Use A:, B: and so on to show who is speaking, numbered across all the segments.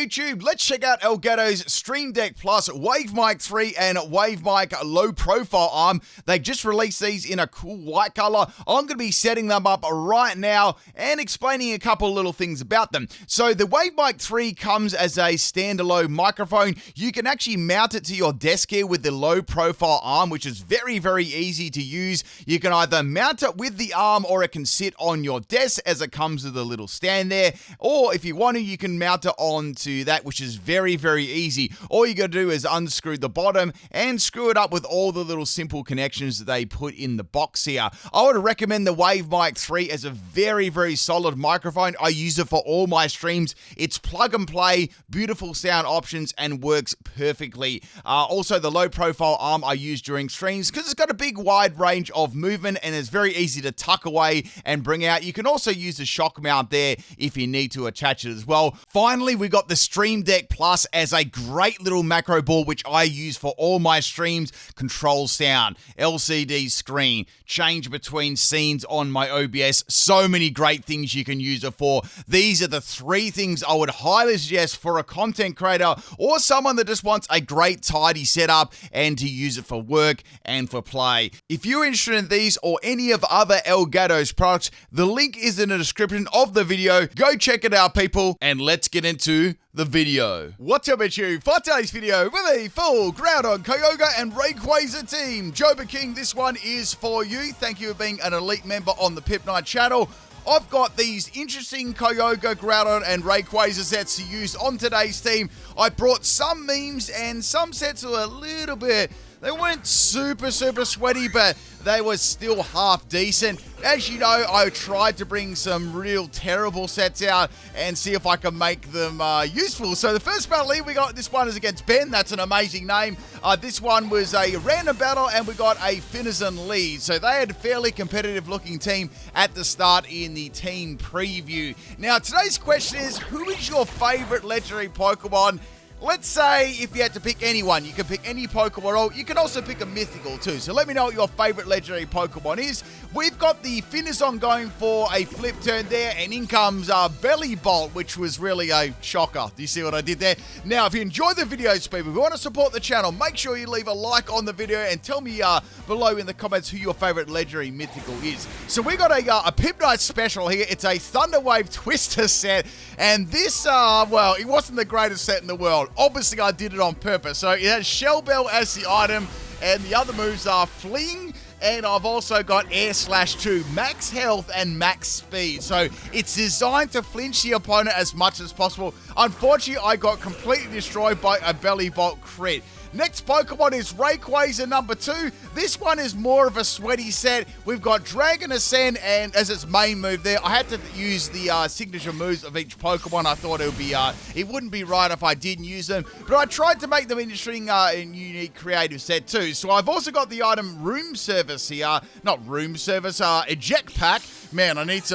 A: YouTube? Let's check out Elgato's Stream Deck Plus Wave Mic 3 and Wave Mic Low Profile Arm. They just released these in a cool white color. I'm going to be setting them up right now and explaining a couple little things about them. So the Wave Mic 3 comes as a standalone microphone. You can actually mount it to your desk here with the low profile arm, which is very, very easy to use. You can either mount it with the arm or it can sit on your desk as it comes with a little stand there. Or if you want to, you can mount it onto that, which is very, very easy. All you got to do is unscrew the bottom and screw it up with all the little simple connections that they put in the box here. I would recommend the Wave Mic 3 as a very, very solid microphone. I use it for all my streams. It's plug and play, beautiful sound options, and works perfectly. Also, the low profile arm I use during streams because it's got a big wide range of movement and it's very easy to tuck away and bring out. You can also use the shock mount there if you need to attach it as well. Finally, we got the Stream Deck Plus as a great little macro board which I use for all my streams. Control sound, LCD screen, change between scenes on my OBS. So many great things you can use it for. These are the three things I would highly suggest for a content creator or someone that just wants a great tidy setup and to use it for work and for play. If you're interested in these or any of other Elgato's products, the link is in the description of the video. Go check it out, people, and let's get into the video. What's up, you? For today's video, with a full Groudon, Kyogre, and Rayquaza team. Joba King, this one is for you. Thank you for being an elite member on the PIMPNITE channel. I've got these interesting Kyogre, Groudon, and Rayquaza sets to use on today's team. I brought some memes and some sets were a little bit, they weren't super sweaty, but they were still half decent. As you know, I tried to bring some real terrible sets out and see if I can make them useful. So the first battle here we got, this one is against Ben. That's an amazing name. This one was a random battle and we got a Finizen lead. So they had a fairly competitive looking team at the start in the team preview. Now today's question is, who is your favorite legendary Pokemon? Let's say if you had to pick anyone, you can pick any Pokemon, or you can also pick a mythical too. So let me know what your favorite legendary Pokemon is. We've got the Finizen going for a flip turn there, and in comes Belly Bolt, which was really a shocker. Do you see what I did there? Now, if you enjoy the videos, people, if you want to support the channel, make sure you leave a like on the video and tell me below in the comments who your favorite legendary mythical is. So we got a PIMPNITE special here. It's a Thunder Wave Twister set, and this, well, it wasn't the greatest set in the world. Obviously, I did it on purpose. So it has Shell Bell as the item, and the other moves are Fling, and I've also got Air/2, max health and max speed. So it's designed to flinch the opponent as much as possible. Unfortunately, I got completely destroyed by a Belly Bolt crit. Next Pokemon is Rayquaza number 2. This one is more of a sweaty set. We've got Dragon Ascend and as its main move there. I had to use the signature moves of each Pokemon. I thought it would be, it wouldn't be right if I didn't use them. But I tried to make them interesting and unique creative set too. So I've also got the item Room Service here. Not Room Service, Eject Pack. Man, I need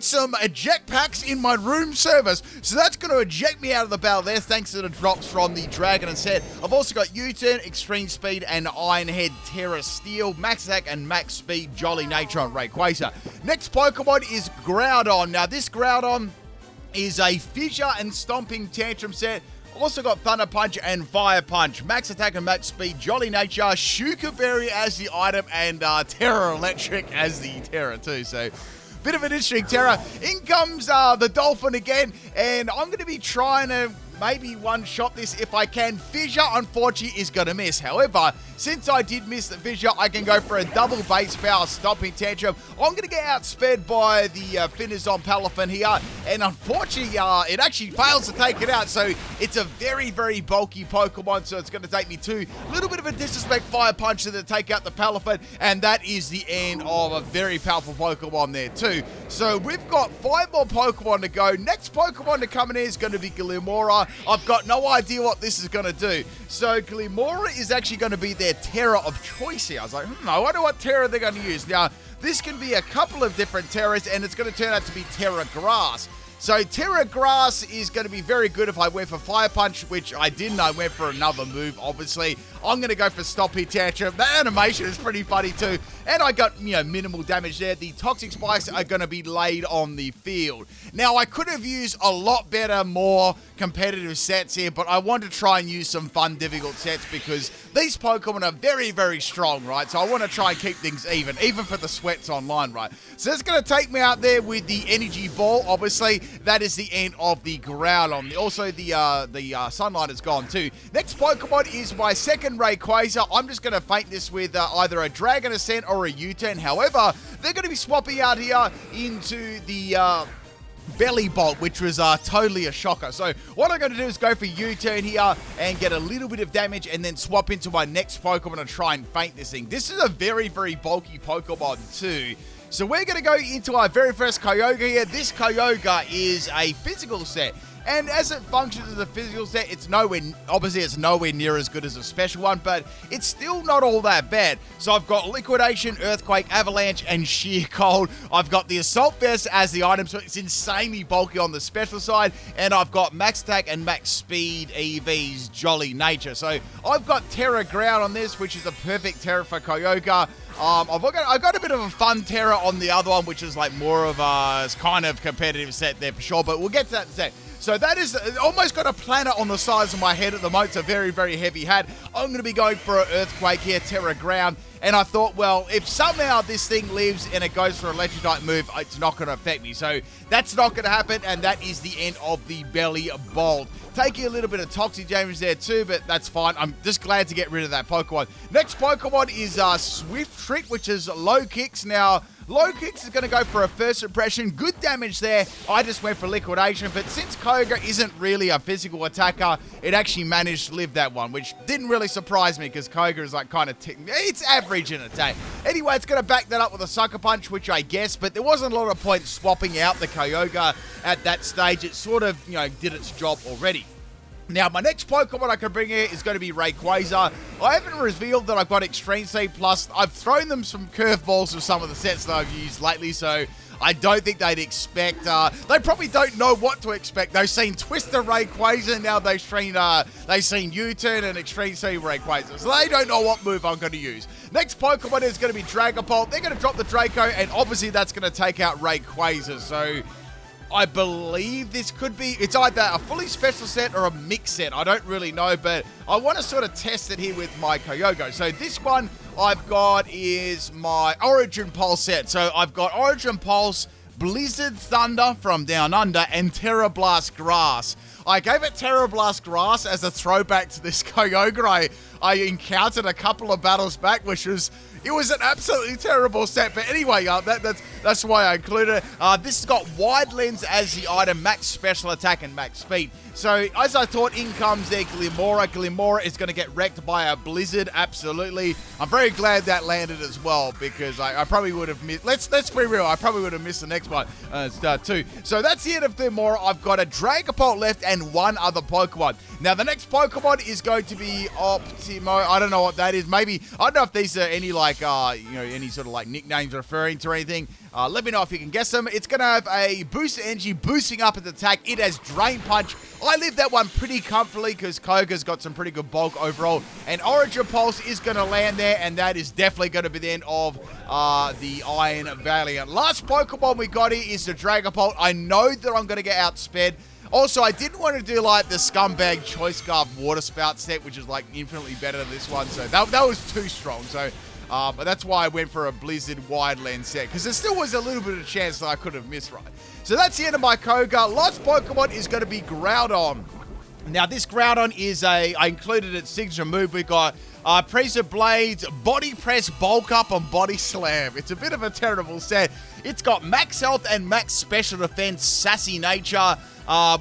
A: some eject packs in my room service. So that's going to eject me out of the battle there, thanks to the drops from the Dragon Ascent. I've also got U-Turn, Extreme Speed, and Iron Head, Terra Steel, Max Attack, and Max Speed, Jolly Nature on Rayquaza. Next Pokemon is Groudon. Now, this Groudon is a Fissure and Stomping Tantrum set. Also got Thunder Punch and Fire Punch, Max Attack and Max Speed, Jolly Nature, Shuka Berry as the item, and Terra Electric as the Terra too. So, bit of an interesting Terra. In comes the Dolphin again, and I'm going to be trying to maybe one-shot this if I can. Fissure, unfortunately, is going to miss. However, since I did miss the Fissure, I can go for a double base power Stomping Tantrum. I'm going to get outsped by the Finizen Palafin here, and unfortunately, it actually fails to take it out, so it's a very, very bulky Pokemon, so it's going to take me to a little bit of a disrespect Fire Punch to take out the Palafin, and that is the end of a very powerful Pokemon there too. So we've got 5 more Pokemon to go. Next Pokemon to come in here is going to be Glimmora. I've got no idea what this is going to do. So Glimmora is actually going to be their Terra of choice here. I was like, I wonder what Terra they're going to use. Now, this can be a couple of different Terras, and it's going to turn out to be Terra Grass. So Terra Grass is going to be very good if I went for Fire Punch, which I didn't. I went for another move, obviously. I'm going to go for Stop Here Tantrum. That animation is pretty funny too. And I got, minimal damage there. The Toxic Spikes are going to be laid on the field. Now, I could have used a lot better, more competitive sets here, but I want to try and use some fun, difficult sets because these Pokemon are very, very strong, right? So I want to try and keep things even for the sweats online, right? So that's going to take me out there with the Energy Ball. Obviously, that is the end of the Groudon. Also, the Sunlight is gone too. Next Pokemon is my second Rayquaza. I'm just going to feint this with either a Dragon Ascent or a U-turn. However, they're going to be swapping out here into the Belly Bolt, which was totally a shocker. So what I'm going to do is go for U-turn here and get a little bit of damage and then swap into my next Pokemon and try and feint this thing. This is a very, very bulky Pokemon too. So we're going to go into our very first Kyogre here. This Kyogre is a physical set. And as it functions as a physical set, it's nowhere near as good as a special one, but it's still not all that bad. So I've got Liquidation, Earthquake, Avalanche, and Sheer Cold. I've got the Assault Vest as the item, so it's insanely bulky on the special side. And I've got Max Attack and Max Speed EV's Jolly Nature. So I've got Terra Ground on this, which is a perfect Terra for Kyogre. I've got a bit of a fun Terra on the other one, which is like more of a kind of competitive set there for sure, but we'll get to that in a sec. So that is almost got a planet on the size of my head at the moment. It's a very, very heavy hat. I'm going to be going for an Earthquake here, Terra Ground. And I thought, well, if somehow this thing lives and it goes for a Legendary move, it's not going to affect me. So that's not going to happen, and that is the end of the Belly Bolt. Taking a little bit of toxic damage there too, but that's fine. I'm just glad to get rid of that Pokemon. Next Pokemon is Swift Trick, which is low kicks. Now, low kicks is going to go for a first impression. Good damage there. I just went for Liquidation, but since Kyogre isn't really a physical attacker, it actually managed to live that one, which didn't really surprise me because Kyogre is like kind of it's average in attack. Anyway, it's going to back that up with a Sucker Punch, which I guess, but there wasn't a lot of point swapping out the Kyogre at that stage. It sort of, did its job already. Now, my next Pokemon I can bring here is going to be Rayquaza. I haven't revealed that I've got Extreme Speed Plus. I've thrown them some curveballs with some of the sets that I've used lately, so I don't think they'd expect... they probably don't know what to expect. They've seen Twister Rayquaza, now they've seen U-turn and Extreme Speed Rayquaza, so they don't know what move I'm going to use. Next Pokemon is going to be Dragapult. They're going to drop the Draco, and obviously that's going to take out Rayquaza, so... I believe this could be, it's either a fully special set or a mix set. I don't really know, but I want to sort of test it here with my Kyogre. So this one I've got is my Origin Pulse set. So I've got Origin Pulse, Blizzard Thunder from Down Under, and Terra Blast Grass. I gave it Terra Blast Grass as a throwback to this Kyogre I encountered a couple of battles back, which was... It was an absolutely terrible set, but anyway, that's why I included it. This has got Wide Lens as the item, max special attack and max speed. So, as I thought, in comes their Glimmora. Glimmora is going to get wrecked by a Blizzard, absolutely. I'm very glad that landed as well, because I probably would have missed... Let's be real, I probably would have missed the next one, too. So, that's the end of Glimmora. I've got a Dragapult left and one other Pokemon. Now, the next Pokemon is going to be Optimo. I don't know what that is. Maybe... I don't know if these are any, like, any sort of, like, nicknames referring to anything. Let me know if you can guess them. It's going to have a boost of energy, boosting up its attack. It has Drain Punch. I lived that one pretty comfortably because Kyogre's got some pretty good bulk overall. And Origin Pulse is going to land there, and that is definitely going to be the end of the Iron Valiant. Last Pokemon we got here is the Dragapult. I know that I'm going to get outsped. Also, I didn't want to do, like, the Scumbag Choice Scarf Water Spout set, which is, like, infinitely better than this one. So that was too strong. So... but that's why I went for a Blizzard Wide Lens set, because there still was a little bit of chance that I could have missed right. So that's the end of my Kyogre. Last Pokemon is going to be Groudon. Now, this Groudon is I included its signature move. We got Pressure Blades, Body Press, Bulk Up, and Body Slam. It's a bit of a terrible set. It's got max health and max special defense, sassy nature.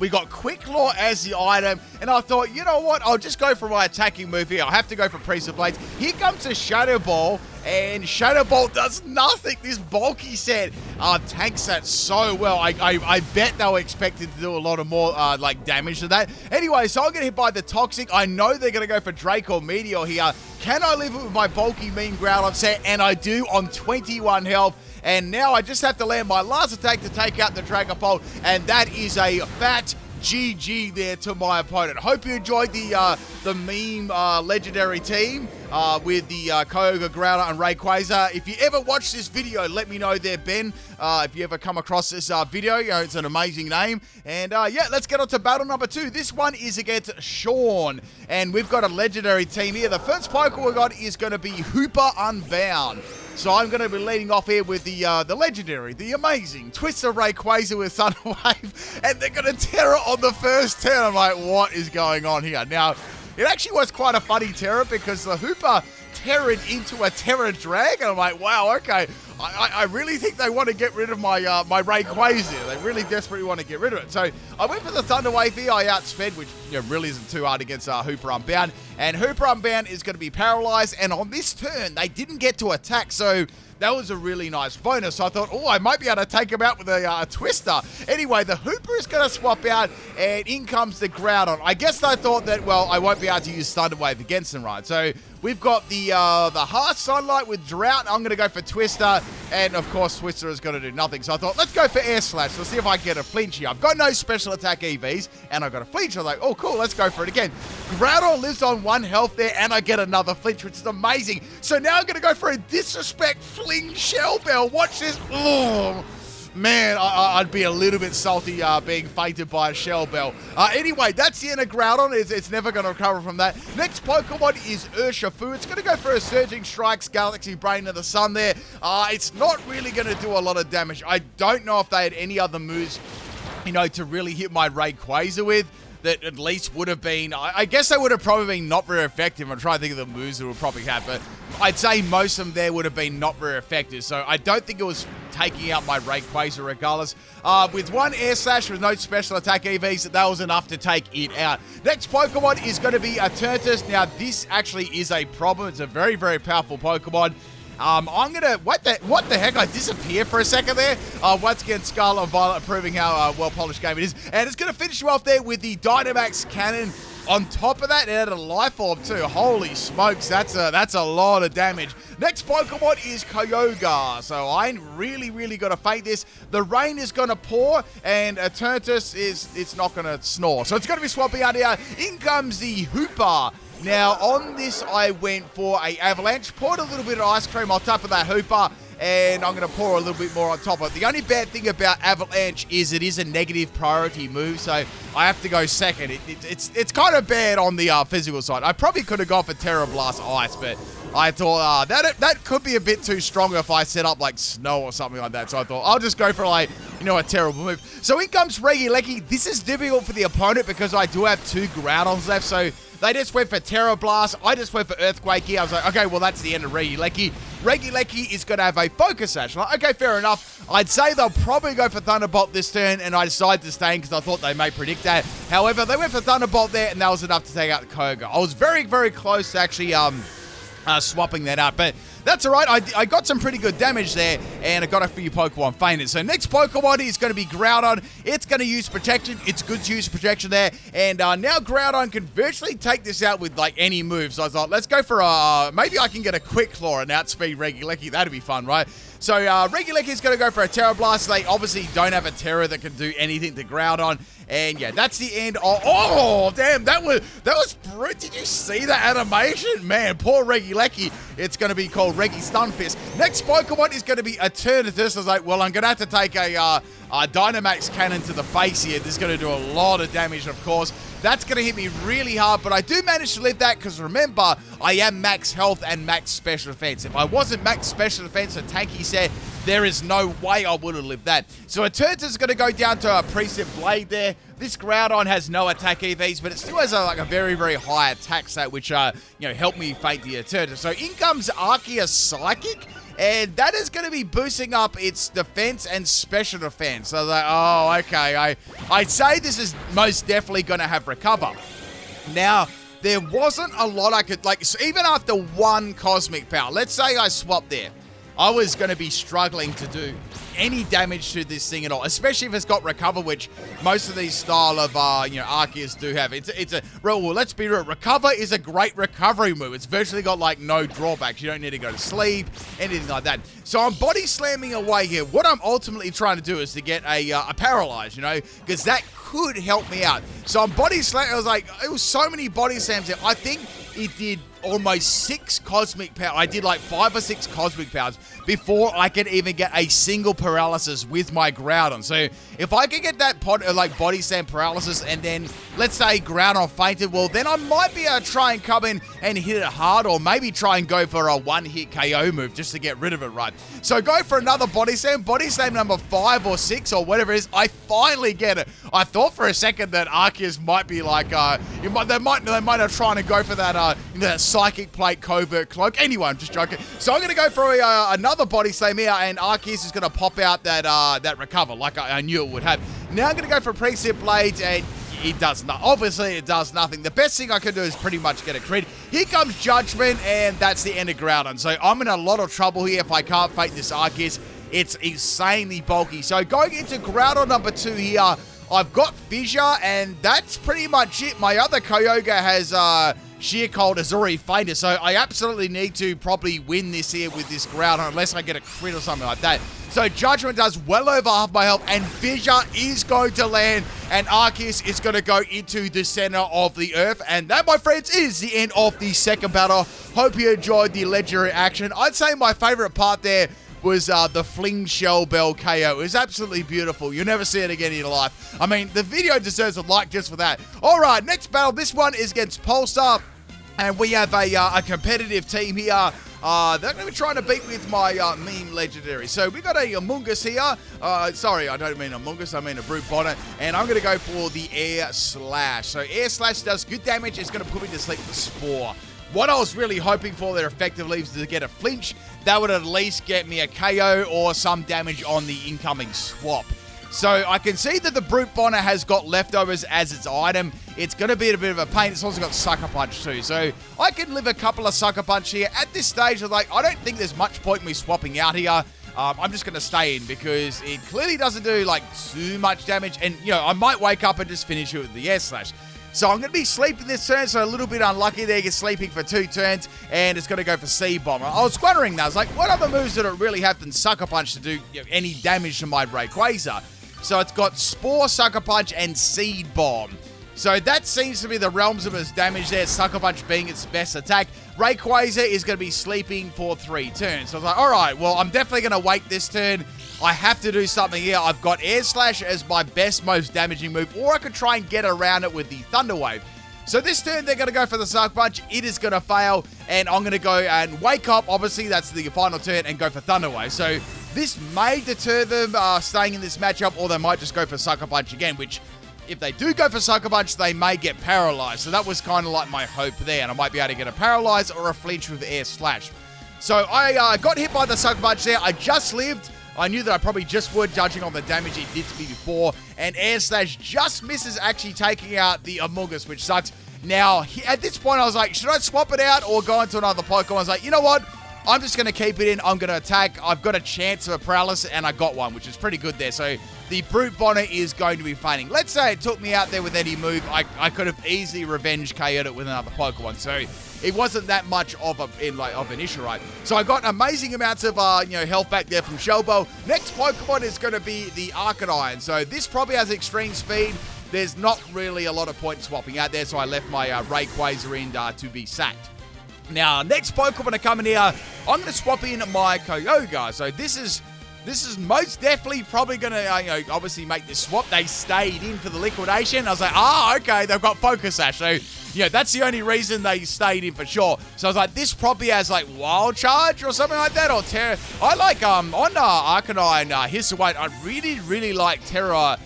A: We got Quick Claw as the item, and I thought, you know what, I'll just go for my attacking move here. I'll have to go for Pressure Blades. Here comes a Shadow Ball, and Shadow Ball does nothing. This bulky set tanks that so well. I bet they were expected to do a lot of more like damage to that. Anyway, so I'm going to hit by the Toxic. I know they're going to go for Draco Meteor here. Can I live with my bulky mean Groudon set? And I do on 21 health. And now I just have to land my last attack to take out the Dragapult, and that is a fat GG there to my opponent. Hope you enjoyed the meme legendary team with the Kyogre, Groudon, and Rayquaza. If you ever watch this video, let me know there, Ben. If you ever come across this video, it's an amazing name. And yeah, let's get on to battle number 2. This one is against Sean, and we've got a legendary team here. The first Pokemon we got is going to be Hooper Unbound. So I'm going to be leading off here with the legendary, the amazing Twister Rayquaza with Thunder Wave, and they're going to Terra on the first turn. I'm like, what is going on here? Now, it actually was quite a funny Terra because the Hooper Terra'd into a Terra Drag, and I'm like, wow, okay. I really think they want to get rid of my my Rayquaza. They really desperately want to get rid of it. So I went for the Thunder Wave here. I outsped, which really isn't too hard against Hooper Unbound. And Hooper Unbound is going to be paralyzed. And on this turn, they didn't get to attack. So that was a really nice bonus. So I thought, oh, I might be able to take him out with a Twister. Anyway, the Hooper is going to swap out, and in comes the Groudon. I guess they thought that, well, I won't be able to use Thunder Wave against them, right? So we've got the Harsh Sunlight with Drought. I'm going to go for Twister, and of course, Twister is going to do nothing. So I thought, let's go for Air Slash. Let's see if I can get a flinch here. I've got no special attack EVs, and I've got a flinch. I'm like, oh, cool, let's go for it again. Groudon lives on 1 health there, and I get another flinch, which is amazing. So now I'm going to go for a Disrespect Fling Shell Bell. Watch this. Oh, man, I'd be a little bit salty being fainted by a Shell Bell. Anyway, that's the end of Groudon. It's never going to recover from that. Next Pokemon is Urshifu. It's going to go for a Surging Strikes, Galaxy Brain of the Sun there. It's not really going to do a lot of damage. I don't know if they had any other moves, to really hit my Rayquaza with that at least would have been, I guess they would have probably been not very effective. I'm trying to think of the moves that would probably have, but I'd say most of them there would have been not very effective. So I don't think it was taking out my Rayquaza regardless. With 1 Air Slash with no special attack EVs, that was enough to take it out. Next Pokemon is going to be a Turtus. Now this actually is a problem. It's a very, very powerful Pokemon. I'm gonna, what the heck, I disappear for a second there. Once again, Scarlet and Violet proving how well-polished game it is. And it's gonna finish you off there with the Dynamax Cannon. On top of that, it had a Life Orb too. Holy smokes, that's a lot of damage. Next Pokemon is Kyogre. So I really, really got to fight this. The rain is going to pour, and a Turtus it's not going to snore. So it's going to be swapping out here. In comes the Hooper. Now, on this, I went for a Avalanche, poured a little bit of ice cream on top of that Hooper, and I'm going to pour a little bit more on top of it. The only bad thing about Avalanche is it is a negative priority move, so I have to go second. It's kind of bad on the physical side. I probably could have gone for Terra Blast Ice, but I thought that could be a bit too strong if I set up like Snow or something like that. So I thought I'll just go for like, a terrible move. So in comes Regieleki. This is difficult for the opponent because I do have 2 Groudons left, so they just went for Terra Blast. I just went for Earthquake here. I was like, okay, well, that's the end of Regieleki. Regieleki is going to have a Focus Sash. Like, okay, fair enough. I'd say they'll probably go for Thunderbolt this turn, and I decided to stay in because I thought they may predict that. However, they went for Thunderbolt there, and that was enough to take out the Kyogre. I was very, very close to actually swapping that out, but that's all right. I got some pretty good damage there, and I got a few Pokemon fainted. So next Pokemon is going to be Groudon. It's going to use Protection. It's good to use Protection there, and now Groudon can virtually take this out with like any move. So I thought, let's go for maybe I can get a Quick Claw and outspeed Regieleki. That'd be fun, right? So Regieleki is going to go for a Terra Blast. They obviously don't have a Terra that can do anything to Groudon. And yeah, that's the end of, oh, damn, that was, did you see that animation? Man, poor Regieleki. It's going to be called Regi Stunfist. Next Pokemon is going to be Eternatus. I was like, well, I'm going to have to take a Dynamax Cannon to the face here. This is going to do a lot of damage, of course. That's going to hit me really hard, but I do manage to live that because remember, I am max health and max special defense. If I wasn't max special defense and tanky set, there is no way I would have lived that. So Eternatus is going to go down to a Precept Blade there. This Groudon has no attack EVs, but it still has a very, very high attack stat, which helped me fight the Eternatus. So in comes Arceus Psychic. And that is going to be boosting up its defense and special defense. So like, oh, okay. I'd say this is most definitely going to have recover. Now, there wasn't a lot I could, like, so even after 1 Cosmic Power, let's say I swapped there, I was going to be struggling to do any damage to this thing at all, especially if it's got Recover, which most of these style of, Arceus do have. Well, let's be real. Recover is a great recovery move. It's virtually got, like, no drawbacks. You don't need to go to sleep, anything like that. So I'm body slamming away here. What I'm ultimately trying to do is to get a paralyze, because that could help me out. So I'm body slamming. I was like, it was so many body slams there. I think it did almost 6 cosmic power. I did like 5 or 6 cosmic powers before I could even get a single paralysis with my Groudon. So if I could get that body slam paralysis and then let's say Groudon fainted, well then I might be able to try and come in and hit it hard, or maybe try and go for a one-hit KO move just to get rid of it, right? So go for another body slam number 5 or 6 or whatever it is. I finally get it. I thought for a second that Arceus might be like, they might have tried to go for that, that Psychic Plate Covert Cloak. Anyway, I'm just joking. So I'm going to go for another body slam here, and Arceus is going to pop out that Recover, like I knew it would have. Now I'm going to go for Precip Blades, and it does not. Obviously, it does nothing. The best thing I can do is pretty much get a crit. Here comes Judgment, and that's the end of Groudon. So I'm in a lot of trouble here if I can't fight this Arceus. It's insanely bulky. So going into Groudon number 2 here, I've got Fissure, and that's pretty much it. My other Kyogre has Sheer Cold has already fainted, so I absolutely need to probably win this here with this Groudon unless I get a crit or something like that. So Judgment does well over half my health, and Fissure is going to land, and Arceus is going to go into the center of the earth. And that, my friends, is the end of the second battle. Hope you enjoyed the legendary action. I'd say my favorite part there was the Fling Shell Bell KO. It was absolutely beautiful. You'll never see it again in your life. I mean, the video deserves a like just for that. All right, next battle. This one is against Pulsar, and we have a competitive team here. They're going to be trying to beat with my meme legendary. So we got a Amoonguss here. Sorry, I don't mean Amoonguss, I mean a Brute Bonnet. And I'm going to go for the Air Slash. So Air Slash does good damage. It's going to put me to sleep with Spore. What I was really hoping for there effectively was to get a flinch. That would at least get me a KO or some damage on the incoming swap. So I can see that the Brute Bonnet has got leftovers as its item. It's going to be a bit of a pain. It's also got Sucker Punch too. So I can live a couple of Sucker Punch here. At this stage, I don't think there's much point in me swapping out here. I'm just going to stay in because it clearly doesn't do like too much damage. And, I might wake up and just finish it with the Air Slash. So I'm going to be sleeping this turn, so a little bit unlucky there. You're sleeping for 2 turns, and it's going to go for C-Bomber. I was wondering now, I was like, what other moves did it really have than Sucker Punch to do any damage to my Rayquaza? So it's got Spore, Sucker Punch, and Seed Bomb. So that seems to be the realms of its damage there, Sucker Punch being its best attack. Rayquaza is going to be sleeping for 3 turns. So I was like, all right, well, I'm definitely going to wait this turn. I have to do something here. I've got Air Slash as my best, most damaging move, or I could try and get around it with the Thunder Wave. So this turn, they're going to go for the Sucker Punch. It is going to fail, and I'm going to go and wake up. Obviously, that's the final turn, and go for Thunder Wave. So this may deter them staying in this matchup, or they might just go for Sucker Punch again, which, if they do go for Sucker Punch, they may get paralyzed. So that was kind of like my hope there, and I might be able to get a paralyze or a flinch with Air Slash. So I got hit by the Sucker Punch there. I just lived. I knew that I probably just would, judging on the damage it did to me before. And Air Slash just misses actually taking out the Amoonguss, which sucks. Now, at this point, I was like, should I swap it out or go into another Pokemon? I was like, you know what? I'm just going to keep it in. I'm going to attack. I've got a chance of a paralysis, and I got one, which is pretty good there. So the Brute Bonnet is going to be fainting. Let's say it took me out there with any move. I could have easily revenge KO'd it with another Pokemon. So it wasn't that much of an issue, right? So I got amazing amounts of health back there from Shell Bell. Next Pokemon is going to be the Arcanine. So this probably has extreme speed. There's not really a lot of point swapping out there, so I left my Rayquaza in to be sacked. Now, next Pokemon to come in here, I'm going to swap in my Kyogre. So this is most definitely probably going to, obviously make this swap. They stayed in for the liquidation. I was like, okay, they've got Focus Sash. So, that's the only reason they stayed in for sure. So I was like, this probably has like Wild Charge or something like that, or Terra. I like, on Arcanine, Hisuian, I really, really like Terra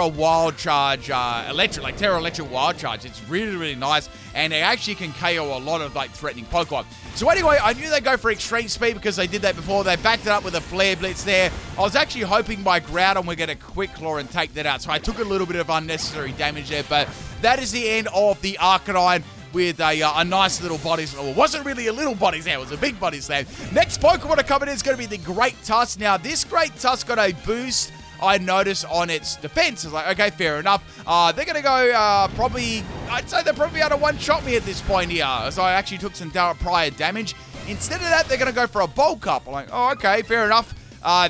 A: Wild Charge, Terra Electric Wild Charge. It's really, really nice, and it actually can KO a lot of threatening Pokemon. So anyway, I knew they'd go for extreme speed because they did that before. They backed it up with a Flare Blitz there. I was actually hoping my Groudon would get a Quick Claw and take that out, so I took a little bit of unnecessary damage there, but that is the end of the Arcanine. with a nice little body slam. Well, it wasn't really a little body slam, it was a big body slam. Next Pokemon to come in is going to be the Great Tusk. Now, this Great Tusk got a boost, I noticed, on its defense. It's like, okay, fair enough. They're going to go probably, I'd say they're probably able to one-shot me at this point here. So I actually took some prior damage. Instead of that, they're going to go for a bulk up. I'm like, oh, okay, fair enough.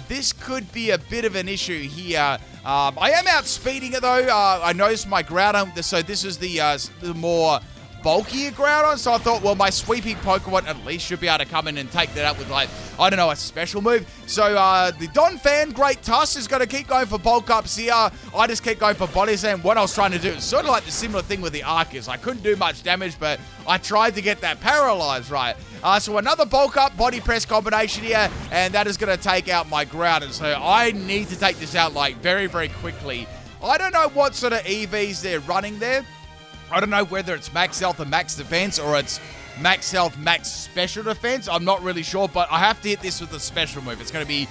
A: This could be a bit of an issue here. I am outspeeding it, though. I noticed my Groudon, so this is the more bulkier Groudon, so I thought, well, my sweeping Pokemon at least should be able to come in and take that up with, like, I don't know, a special move. So, the Donphan Great Tusk is going to keep going for bulk ups here. I just keep going for body slam. What I was trying to do is sort of like the similar thing with the Arceus. I couldn't do much damage, but I tried to get that paralyzed right. So another bulk up body press combination here, and that is going to take out my Groudon. So I need to take this out, like, very, very quickly. I don't know what sort of EVs they're running there. I don't know whether it's max health and max defense, or it's max health, max special defense. I'm not really sure, but I have to hit this with a special move. It's going to be,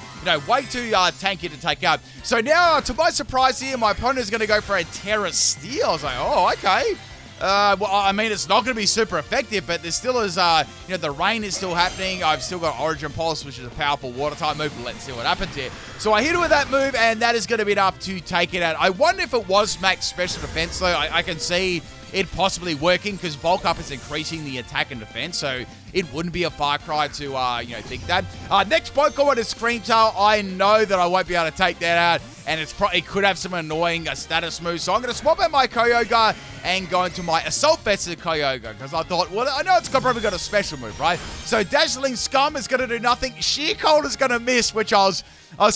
A: way too tanky to take out. So now, to my surprise here, my opponent is going to go for a Terra Steel. I was like, oh, okay. Well, I mean, it's not going to be super effective, but there still is, the rain is still happening. I've still got Origin Pulse, which is a powerful water-type move. Let's see what happens here. So I hit it with that move, and that is going to be enough to take it out. I wonder if it was max special defense, though. I can see it possibly working, because bulk up is increasing the attack and defense, so it wouldn't be a far cry to, think that. Next Pokemon is Screamtail. I know that I won't be able to take that out, and it could have some annoying status moves, so I'm going to swap out my Kyogre and go into my Assault Vested Kyogre, because I thought, well, I know it's probably got a special move, right? So Dazzling Scum is going to do nothing. Sheer Cold is going to miss, which I was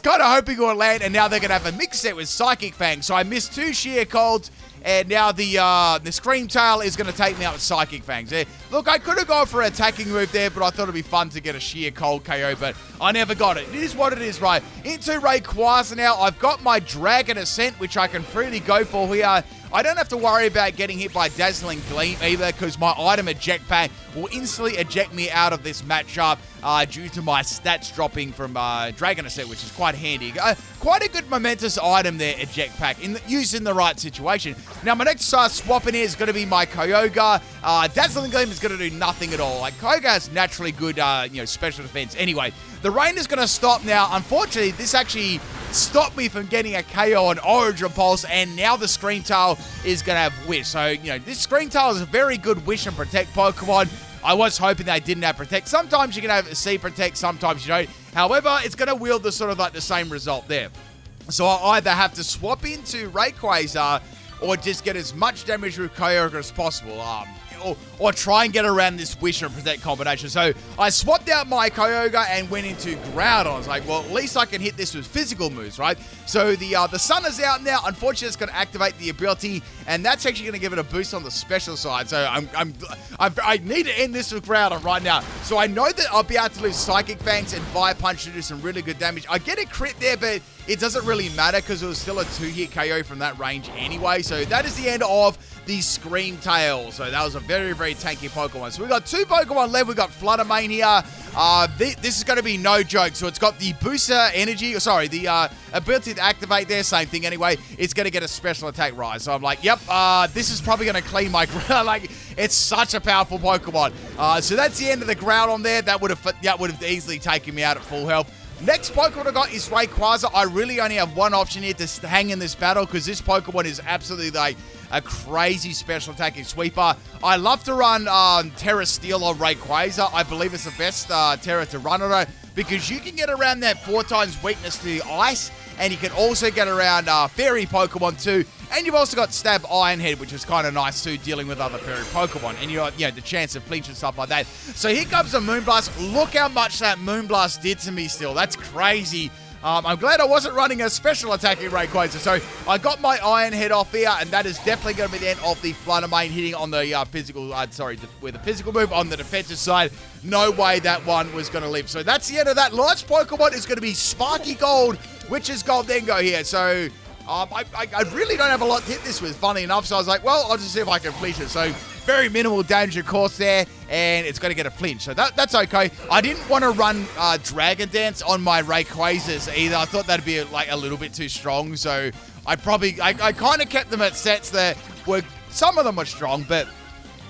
A: kind of hoping would land, and now they're going to have a mix set with Psychic Fang. So I missed 2 Sheer Colds, and now the Screamtail is going to take me out with Psychic Fangs. Look, I could have gone for an attacking move there, but I thought it'd be fun to get a Sheer Cold KO, but I never got it. It is what it is, right? Into Rayquaza now. I've got my Dragon Ascent, which I can freely go for here. I don't have to worry about getting hit by Dazzling Gleam either, because my item Eject Pack will instantly eject me out of this matchup due to my stats dropping from Dragon Ascent, which is quite handy. Quite a good momentous item there, Eject Pack, used in the right situation. Now, my next swap in here is going to be my Kyogre. Dazzling Gleam is going to do nothing at all. Like, Kyogre has naturally good, special defense. Anyway, the rain is going to stop now. Unfortunately, this actually stopped me from getting a KO on Origin Pulse, and now the Screamtail is going to have Wish. So, this Screamtail is a very good Wish and Protect Pokemon. I was hoping they didn't have Protect. Sometimes you can have C Protect, sometimes you don't. However, it's going to wield the sort of like the same result there. So I either have to swap into Rayquaza or just get as much damage with Kyogre as possible. Or try and get around this Wish and Protect combination. So I swapped out my Kyogre and went into Groudon. I was like, well, at least I can hit this with physical moves, right? So the sun is out now. Unfortunately, it's going to activate the ability, and that's actually going to give it a boost on the special side. So I need to end this with Groudon right now. So I know that I'll be able to lose Psychic Fangs and Fire Punch to do some really good damage. I get a crit there, but it doesn't really matter because it was still a 2-hit KO from that range anyway. So that is the end of the Screamtail. So that was a very, very tanky Pokemon. So we've got 2 Pokemon left. We've got Flutter Mane here. This is going to be no joke. So it's got the booster energy, the ability to activate there. Same thing anyway. It's going to get a special attack rise. So I'm like, yep, this is probably going to clean my ground. Like, it's such a powerful Pokemon. So that's the end of the Groudon there. That would have easily taken me out at full health. Next Pokemon I got is Rayquaza. I really only have one option here to hang in this battle because this Pokemon is absolutely like a crazy special attacking sweeper. I love to run Terra Steel on Rayquaza. I believe it's the best Terra to run on it because you can get around that 4 times weakness to ice, and you can also get around fairy Pokemon too. And you've also got Stab Iron Head, which is kind of nice too, dealing with other fairy Pokemon. And you got, the chance of flinch and stuff like that. So here comes a Moonblast. Look how much that Moonblast did to me still. That's crazy. I'm glad I wasn't running a special attacking Rayquaza. So I got my Iron Head off here, and that is definitely going to be the end of the Flutter Mane hitting on the physical, with a physical move on the defensive side. No way that one was going to live. So that's the end of that. Last Pokemon is going to be Sparky Gold, which is Goldengo here. So I really don't have a lot to hit this with, funny enough. So I was like, well, I'll just see if I can flinch it. So very minimal damage, of course, there, and it's going to get a flinch. So that's okay. I didn't want to run Dragon Dance on my Rayquazas either. I thought that'd be like a little bit too strong. So I kind of kept them at sets that were, some of them were strong, but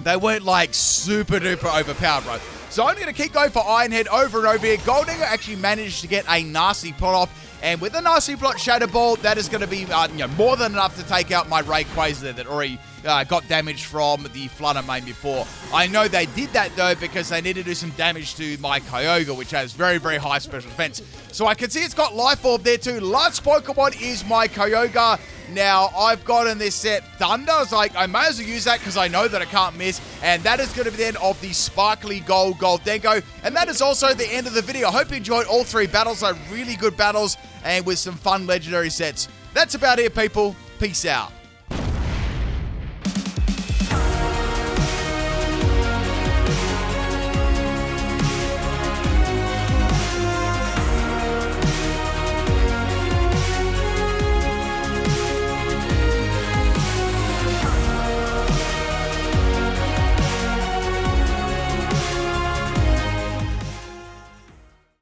A: they weren't like super duper overpowered, bro. So I'm going to keep going for Iron Head over and over here. Golding actually managed to get a nasty plot off. And with a nasty plot Shadow Ball, that is going to be more than enough to take out my Rayquaza there that already got damage from the Flutter Mane before. I know they did that though because they need to do some damage to my Kyogre, which has very, very high special defense. So I can see it's got Life Orb there too. Last Pokemon is my Kyogre. Now, I've got in this set Thunder. I was like, I may as well use that because I know that I can't miss. And that is going to be the end of the Sparkly Gold Goldenko. And that is also the end of the video. I hope you enjoyed all 3 battles. They're really good battles and with some fun legendary sets. That's about it, people. Peace out.